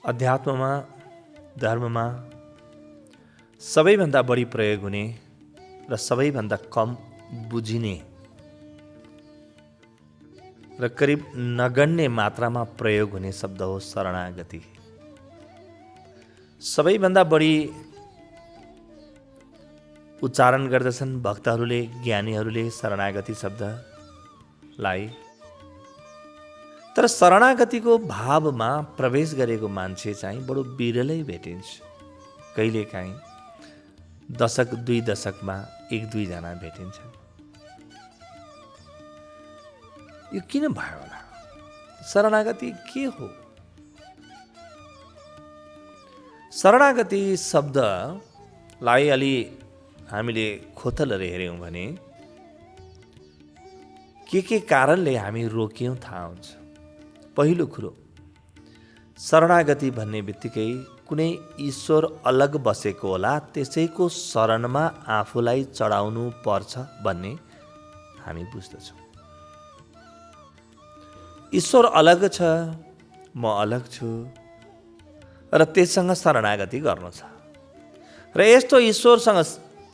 अध्यात्ममा, धर्ममा सबैभन्दा बढी प्रयोग हुने र सबैभन्दा कम बुझिने र करिब नगण्य मात्रामा प्रयोग हुने शब्द हो शरणागति। सबैभन्दा बढी उच्चारण गर्दछन् भक्तहरूले, ज्ञानीहरूले शरणागति शब्दलाई। तर शरणागतिको भावमा प्रवेश गरेको मान्छे चाहिँ बडो बिरलै भेटिन्छ। कहिलेकाहीँ दशक 2 दशकमा 1-2 जना भेटिन्छ। यो किन भयो होला? शरणागति के हो? शरणागति शब्दलाई अलि हामीले खोतलहरू हेऱ्यौँ भने के कारणले हामी रोक्यौँ थाहा हुन्छ। पहिलो कुरो, शरणागति भन्ने बित्तिकै कुनै ईश्वर अलग बसेको होला, त्यसैको शरणमा आफूलाई चढाउनु पर्छ भन्ने हामी बुझ्दछौँ। ईश्वर अलग छ, म अलग छु र त्यससँग शरणागति गर्नु छ र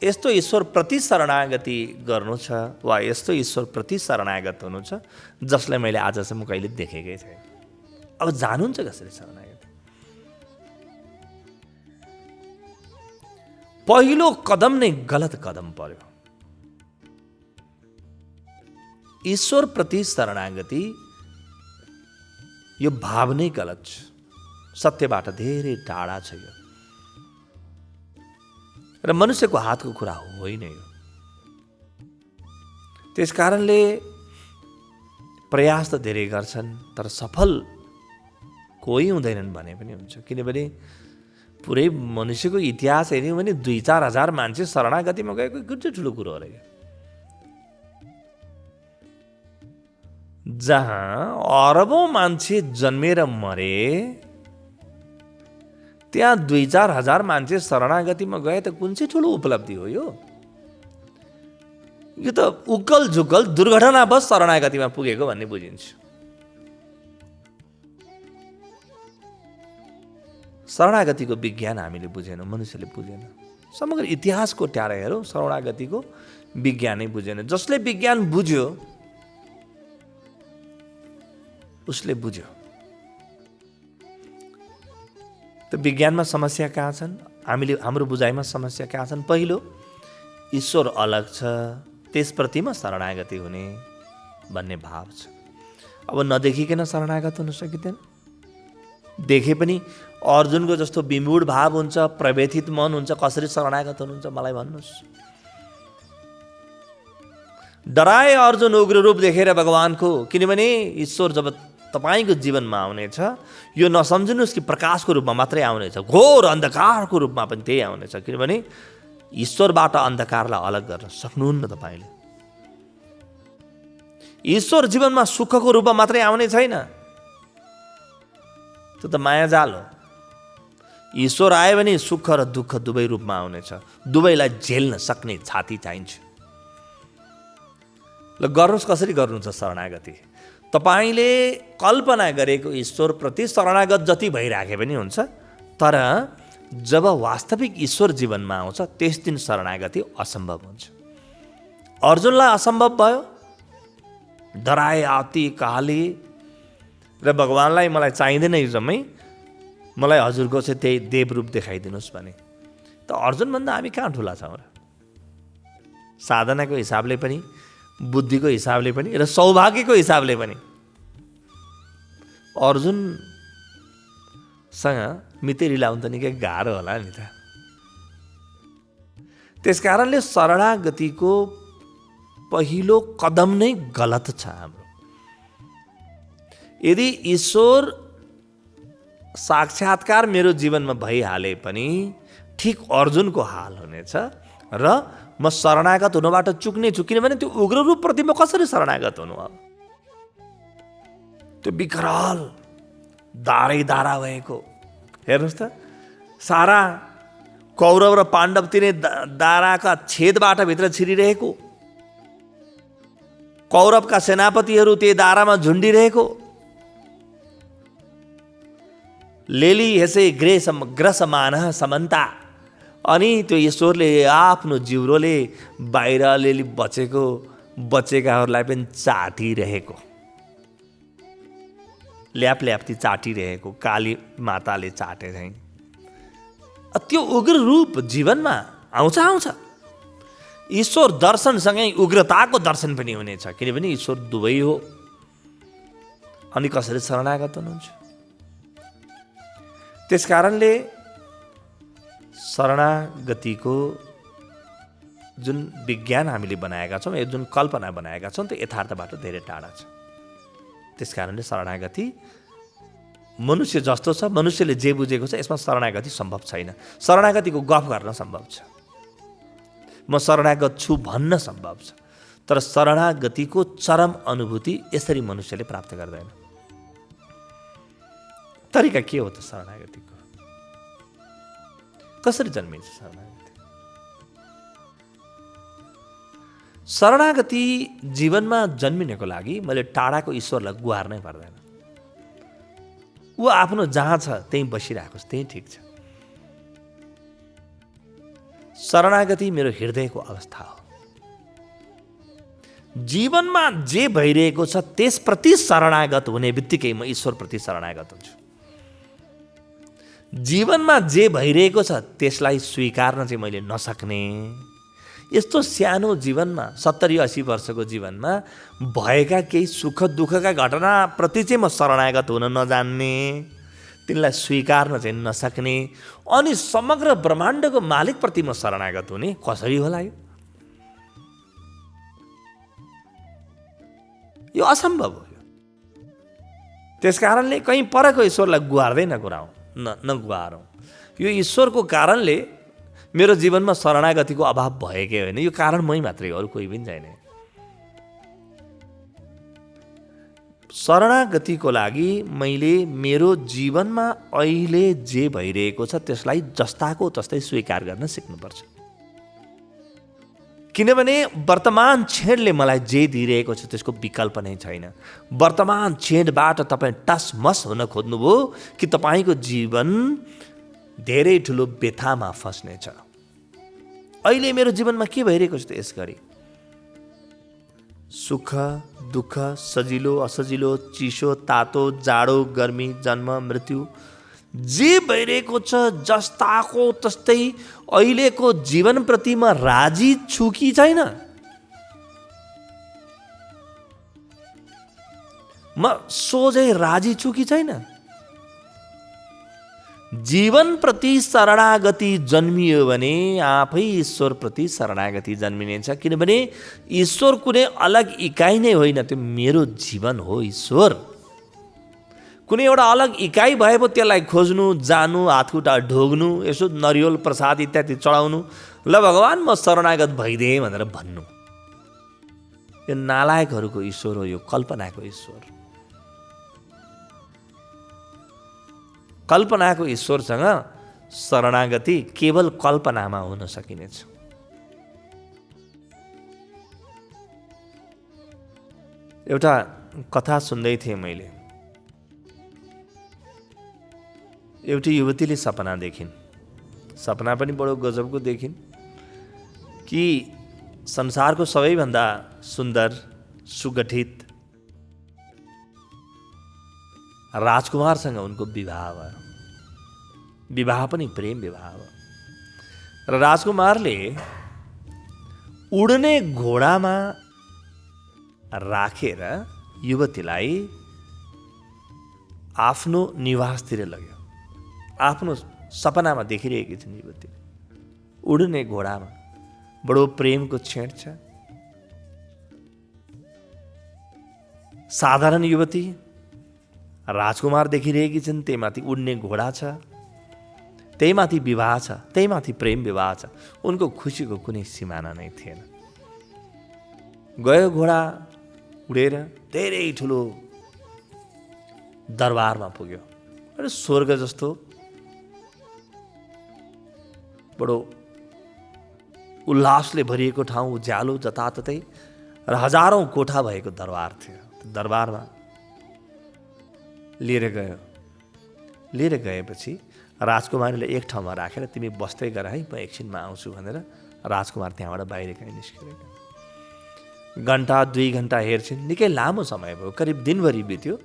यस्तो ईश्वरप्रति शरणागति गर्नु छ वा यस्तो ईश्वरप्रति शरणागत हुनु छ जसलाई मैले आजसम्म कहिले देखेकै थिएँ। अब जानुहुन्छ कसरी शरणागति? पहिलो कदम नै गलत कदम पर्यो। ईश्वरप्रति शरणागति यो भाव नै गलत छ, सत्यबाट धेरै टाढा छ यो र मनुष्यको हातको कुरा होइन यो। त्यस कारणले प्रयास त धेरै गर्छन् तर सफल कोही हुँदैनन् भने पनि हुन्छ। किनभने पुरै मनुष्यको इतिहास हेऱ्यौँ भने 2-4 हजार मान्छे शरणागतिमा गएको कुन चाहिँ ठुलो कुरो हो र यो? जहाँ अरबौं मान्छे जन्मेर मरे त्यहाँ 2-4 हजार मान्छे शरणागतिमा गए त कुन चाहिँ ठुलो उपलब्धि हो यो? यो त उक्कल झुक्कल दुर्घटनावश शरणागतिमा पुगेको भन्ने बुझिन्छ। शरणागतिको विज्ञान हामीले बुझेनौँ, मनुष्यले बुझेन। समग्र इतिहास कोट्याएर हेरौँ, शरणागतिको विज्ञानै बुझेन। जसले विज्ञान बुझ्यो उसले बुझ्यो। त विज्ञानमा समस्या कहाँ छन्? हाम्रो बुझाइमा समस्या कहाँ छन्? पहिलो, ईश्वर अलग छ, त्यसप्रतिमा शरणागति हुने भन्ने भाव छ। अब नदेखिकन शरणागत हुन सकिँदैन। देखे पनि अर्जुनको जस्तो विमूढ भाव हुन्छ, प्रव्यथित मन हुन्छ, कसरी शरणागत हुनुहुन्छ मलाई भन्नुहोस्। डराए अर्जुन उग्र रूप देखेर भगवानको, किनभने ईश्वर जब तपाईँको जीवनमा आउनेछ यो नसम्झिनुहोस् कि प्रकाशको रूपमा मात्रै आउनेछ, घोर अन्धकारको रूपमा पनि त्यही आउनेछ। किनभने ईश्वरबाट अन्धकारलाई अलग गर्न सक्नुहुन्न तपाईँले। ईश्वर जीवनमा सुखको रूपमा मात्रै आउने छैन, त्यो त मायाजाल हो। ईश्वर आयो भने सुख र दुःख दुवै रूपमा आउनेछ। दुवैलाई झेल्न सक्ने छाती चाहिन्छ। ल गर्नुहोस्, कसरी गर्नुहुन्छ शरणागति? तपाईँले कल्पना गरेको ईश्वरप्रति शरणागत जति भइराखे पनि हुन्छ, तर जब वास्तविक ईश्वर जीवनमा आउँछ त्यस दिन शरणागति असम्भव हुन्छ। अर्जुनलाई असम्भव भयो। डराए आती काली र भगवानलाई मलाई चाहिँदैन यो जम्मै, मलाई हजुरको चाहिँ त्यही देवरूप देखाइदिनुहोस् भने त अर्जुनभन्दा हामी कहाँ ठुला छौँ र? साधनाको हिसाबले पनि, बुद्धिको हिसाबले पनि र सौभाग्यको हिसाबले पनि अर्जुनसँग मितेरी लाउनु त निकै गाह्रो होला नि त। त्यस कारणले शरणागतिको पहिलो कदम नै गलत छ हाम्रो। यदि ईश्वर साक्षात्कार मेरो जीवनमा भइहाले पनि ठिक अर्जुनको हाल हुनेछ र म शरणागत हुनबाट चुक्ने छु। किनभने त्यो उग्र रूपप्रति म कसरी शरणागत हुनु? अब त्यो विकराल दारै दारा भएको हेर्नुहोस् त, सारा कौरव र पाण्डव तिनै दाराका छेदबाट भित्र छिरिरहेको, कौरवका सेनापतिहरू त्यही दारामा झुन्डिरहेको, लेली हेसे ग्रसमान समन्ता। अनि त्यो ईश्वरले आफ्नो जिब्रोले बाहिर अलिअलि बचेकाहरूलाई पनि चाटिरहेको, ल्यापती चाटिरहेको काली माताले चाटे चाहिँ त्यो उग्र रूप जीवनमा आउँछ। ईश्वर दर्शनसँगै उग्रताको दर्शन पनि हुनेछ, किनभने ईश्वर दुवै हो। अनि कसरी शरणागत हुनुहुन्छ? त्यस कारणले शरणागतिको जुन विज्ञान हामीले बनाएका छौँ, यो जुन कल्पना बनाएका छौँ, त्यो यथार्थबाट धेरै टाढा छ। त्यस कारणले शरणागति मनुष्य जस्तो छ, मनुष्यले जे बुझेको छ, यसमा शरणागति सम्भव छैन। शरणागतिको गफ गर्न सम्भव छ, म शरणागत छु भन्न सम्भव छ, तर शरणागतिको चरम अनुभूति यसरी मनुष्यले प्राप्त गर्दैन। तरिका के हो त शरणागतिको? कसरी जन्मिन्छ शरणागति? शरणागति जीवनमा जन्मिनको लागि मैले टाढाको ईश्वरलाई गुहार्नै पर्दैन। ऊ आफ्नो जहाँ छ त्यहीँ बसिरहेको छ, त्यहीँ ठिक छ। शरणागति मेरो हृदयको अवस्था हो। जीवनमा जे भइरहेको छ त्यसप्रति शरणागत हुने बित्तिकै म ईश्वरप्रति शरणागत हुन्छु। जीवनमा जे भइरहेको छ त्यसलाई स्वीकार्न चाहिँ मैले नसक्ने, यस्तो सानो जीवनमा 70-80 वर्षको जीवनमा भएका केही सुख दुःखका घटनाप्रति चाहिँ म शरणागत हुन नजान्ने, तिनलाई स्वीकार्न चाहिँ नसक्ने, अनि समग्र ब्रह्माण्डको मालिकप्रति म शरणागत हुने कसरी होला? यो असम्भव हो। त्यस कारणले कहीँ परको ईश्वरलाई गुहार्दै नगुहारौँ। यो ईश्वरको कारणले मेरो जीवनमा शरणागतिको अभाव भएकै होइन, यो कारण मै मात्रै हो, अरू कोही पनि छैन। शरणागतिको लागि मैले मेरो जीवनमा अहिले जे भइरहेको छ त्यसलाई जस्ताको तस्तै स्वीकार गर्न सिक्नुपर्छ। किनभने वर्तमान क्षणले मलाई जे दिइरहेको छ त्यसको विकल्प नै छैन। वर्तमान क्षणबाट तपाईँ टसमस हुन खोज्नुभयो कि तपाईँको जीवन धेरै ठुलो व्यथामा फस्नेछ। अहिले मेरो जीवनमा के भइरहेको छ त यसगरी? सुख दुःख, सजिलो असजिलो, चिसो तातो, जाडो गर्मी, जन्म मृत्यु, जे भइरहेको छ जस्ताको तस्तै अहिलेको जीवनप्रति म राजी छु कि छैन? म सोझै राजी छु कि छैन? जीवनप्रति शरणागति जन्मियो भने आफै ईश्वरप्रति शरणागति जन्मिनेछ। किनभने ईश्वर कुनै अलग इकाइ नै होइन, त्यो मेरो जीवन हो। ईश्वर कुनै एउटा अलग इकाइ भए पो त्यसलाई खोज्नु, जानु, हातखुट्टा ढोग्नु, यसो नरिवल प्रसाद इत्यादि चढाउनु, ल भगवान् म शरणागत भइदिएँ भनेर भन्नु, यो नालायकहरूको ईश्वर हो, यो कल्पनाको ईश्वर। कल्पनाको ईश्वरसँग शरणागति केवल कल्पनामा हुन सकिनेछ। एउटा कथा सुन्दै थिएँ मैले। एउटी युवतीले सपना देखिन्, सपना पनि बडो गजबको देखिन् कि संसारको सबैभन्दा सुन्दर सुगठित राजकुमारसँग उनको विवाह भयो। विवाह पनि प्रेम विवाह हो। र राजकुमारले उड्ने घोडामा राखेर युवतीलाई आफ्नो निवासतिर लग्यो। आफ्नो सपनामा देखिरहेकी छिन् युवती उड्ने घोडामा, बडो प्रेमको क्षण छ। साधारण युवती राजकुमार देखिरहेकी छिन्, त्यहीमाथि उड्ने घोडा छ, त्यहीमाथि विवाह छ, त्यहीमाथि प्रेम विवाह छ। उनको खुसीको कुनै सिमाना नै थिएन। गयो घोडा उडेर धेरै ठुलो दरबारमा पुग्यो। अरे स्वर्ग जस्तो बडो उल्लासले भरिएको ठाउँ, उज्यालो जताततै र हजारौं कोठा भएको दरबार थियो। दरबारमा लिएर गयो। लिएर गएपछि राजकुमारीले एक ठाउँमा राखेर तिमी बस्दै गर है, म एकछिनमा आउँछु भनेर राजकुमार त्यहाँबाट बाहिर कहीँ निस्किरहेको। घन्टा 2 घन्टा हेर्छिन्, निकै लामो समय भयो, करिब दिनभरि बित्यो।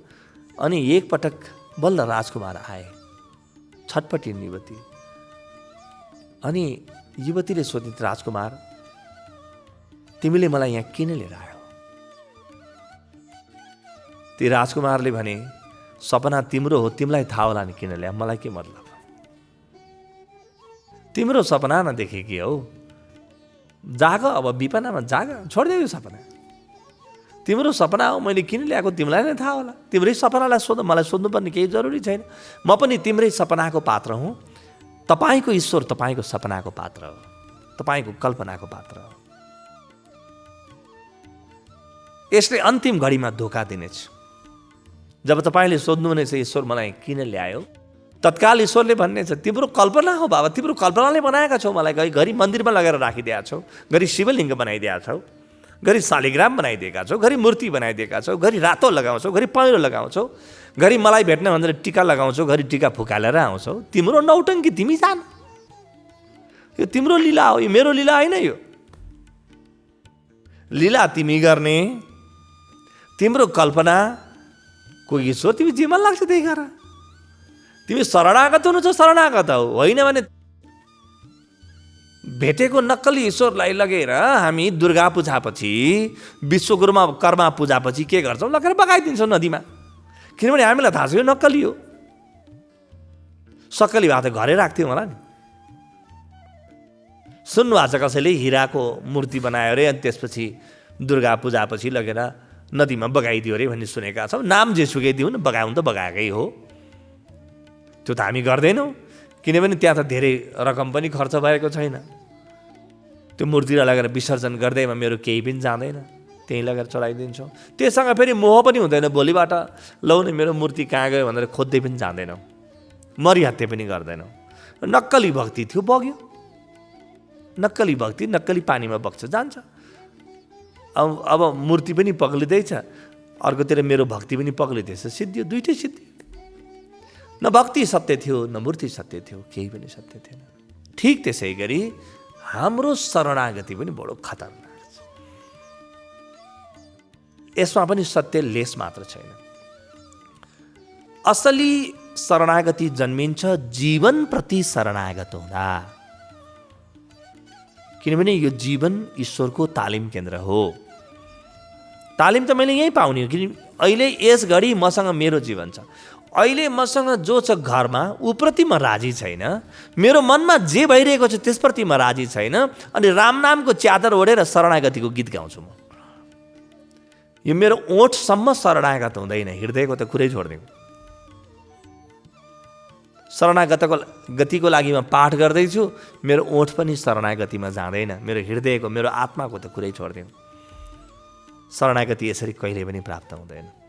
अनि एकपटक बल्ल राजकुमार आए, छटपटिन् युवती। अनि युवतीले सोधिन्, राजकुमार तिमीले मलाई यहाँ किन लिएर आयो? ती राजकुमारले भने, सपना तिम्रो हो, तिमीलाई थाहा होला नि किन ल्याए, मलाई के मतलब? तिम्रो सपना नदेखेकी हौ, जाग अब विपनामा जाग, छोडिदेऊ यो सपना। तिम्रो सपना हो, मैले किन ल्याएको तिमीलाई नै थाहा होला। तिम्रै सपनालाई सोध, मलाई सोध्नुपर्ने केही जरुरी छैन। म पनि तिम्रै सपनाको पात्र हुँ। तपाईँको ईश्वर तपाईँको सपनाको पात्र हो, तपाईँको कल्पनाको पात्र हो। यसले अन्तिम घडीमा धोका दिनेछ। जब तपाईँले सोध्नुहुनेछ ईश्वर मलाई किन ल्यायो, तत्काल ईश्वरले भन्नेछ, तिम्रो कल्पना हो बाबा, तिम्रो कल्पनाले बनाएका छौ मलाई। घरि मन्दिरमा लगेर राखिदिएका छौ, घरि शिवलिङ्ग बनाइदिएका छौ, घरि शालिग्राम बनाइदिएका छौ, घरि मूर्ति बनाइदिएका छौ, घरि रातो लगाउँछौ, घरि पहेँलो लगाउँछौ, घरि मलाई भेट्न भनेर टिका लगाउँछौ, घरि टिका फुकालेर आउँछौ। तिम्रो नौटङ्की, तिमी जान। यो तिम्रो लीला हो, यो मेरो लीला होइन। यो लीला तिमी गर्ने, तिम्रो कल्पना को ईश्वर तिमी जे मन लाग्छ त्यही गर। तिमी शरणागत हुनु छ, शरणागत हो, होइन भने भेटेको नक्कली ईश्वरलाई लगेर हामी दुर्गा पूजापछि, विश्वकर्मा कर्मा पूजापछि के गर्छौँ, लगेर बगाइदिन्छौँ नदीमा। किनभने हामीलाई थाहा छ यो नक्कली हो। सक्कली भए त घरै राख्थ्यौँ होला नि। सुन्नुभएको छ कसैले हिराको मूर्ति बनायो अरे, अनि त्यसपछि दुर्गा पूजापछि लगेर नदीमा बगाइदियो अरे भन्ने सुनेका छौँ। नाम जेसुकै दिउँ न, बगाउनु त बगाएकै हो। त्यो त हामी गर्दैनौँ, किनभने त्यहाँ त धेरै रकम पनि खर्च भएको छैन। त्यो मूर्तिलाई लगेर विसर्जन गर्दैमा मेरो केही पनि जाँदैन, त्यहीँ लगेर चढाइदिन्छौँ। त्यससँग फेरि मोह पनि हुँदैन, भोलिबाट लौ न मेरो मूर्ति कहाँ गयो भनेर खोज्दै पनि जाँदैनौँ, मरिहत्ते पनि गर्दैनौँ। नक्कली भक्ति थियो, बग्यो। नक्कली भक्ति नक्कली पानीमा बग्छ, जान्छ। अब मूर्ति पनि पग्लिँदैछ, अर्कोतिर मेरो भक्ति पनि पग्लिँदैछ, सिद्धियो, दुइटै सिद्धियो। न भक्ति सत्य थियो, न मूर्ति सत्य थियो, केही पनि सत्य थिएन। ठिक त्यसै गरी हाम्रो शरणागति पनि बडो खतरनाक छ। यसमा पनि सत्य लेस मात्र छैन। असली शरणागति जन्मिन्छ जीवनप्रति शरणागत हुँदा। किनभने यो जीवन ईश्वरको तालिम केन्द्र हो। तालिम त मैले यहीँ पाउने हो, किन अहिले यस घडी मसँग मेरो जीवन छ। अहिले मसँग जो छ घरमा, ऊप्रति म राजी छैन। मेरो मनमा जे भइरहेको छ त्यसप्रति म राजी छैन। अनि राम नामको च्यादर ओढेर शरणागतिको गीत गाउँछु म। यो मेरो ओठसम्म शरणागत हुँदैन, हृदयको त कुरै छोडिदिउँ। शरणागतिको लागि म पाठ गर्दैछु, मेरो ओठ पनि शरणागतिमा जाँदैन, मेरो हृदयको, मेरो आत्माको त कुरै छोडिदिउँ। शरणागति यसरी कहिले पनि प्राप्त हुँदैन।